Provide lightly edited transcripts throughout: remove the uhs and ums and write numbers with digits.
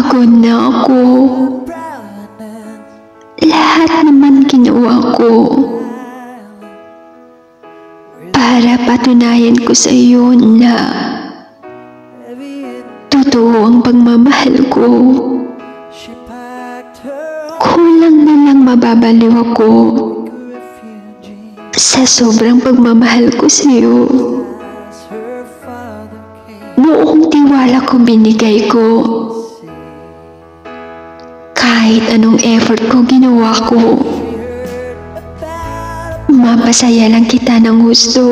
Pagod na ako. Lahat naman ginawa ko para patunayan ko sa iyo na totoo ang pagmamahal ko. Kulang na lang mababaliw ako sa sobrang pagmamahal ko sa iyo. Buong tiwala ko binigay ko. Kahit anong effort ko ginawa ko. Mapasaya lang kita ng gusto.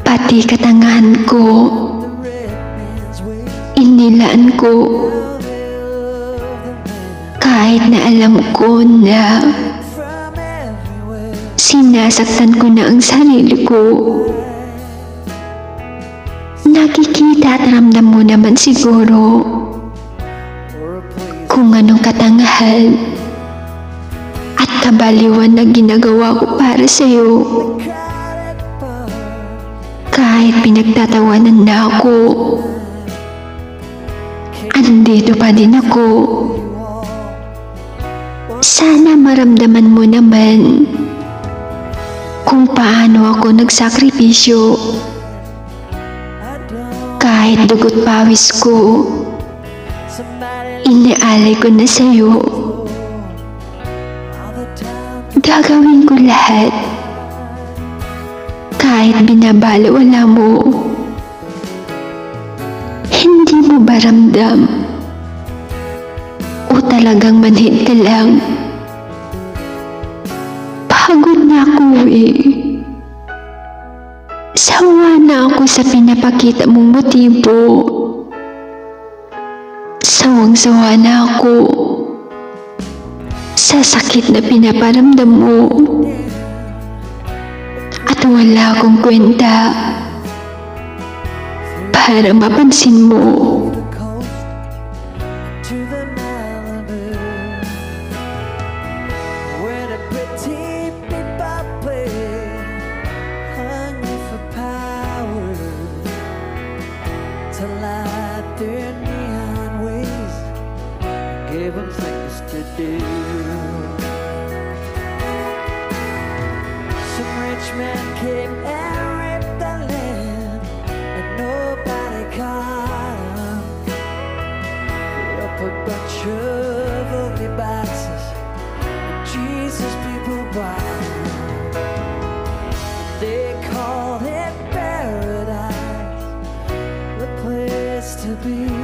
Pati katangahan ko. Inilaan ko. Kahit na alam ko na sinasaktan ko na ang sarili ko. Nakikita at ramdam mo naman siguro kung anong katangahan at kabaliwan na ginagawa ko para sa'yo. Kahit pinagtatawanan na ako, andito pa din ako. Sana maramdaman mo naman kung paano ako nagsakripisyo. Kahit dugot pawis ko, inialay ko na sa'yo. Gagawin ko lahat kahit binabalewala mo. Hindi mo ba ramdam? O talagang manhid ka lang? Pagod na ako eh. Sawa na ako sa pinapakita mong motibo. Sawang-sawa na ako sa sakit na pinaparamdam mo. At wala akong kwenta para mapansin mo. To light their neon ways, give them things to do. Some rich man came and ripped the land, and nobody caught him. Put up a bunch of ugly boxes, and Jesus people bought them. They called it paradise, the place to be.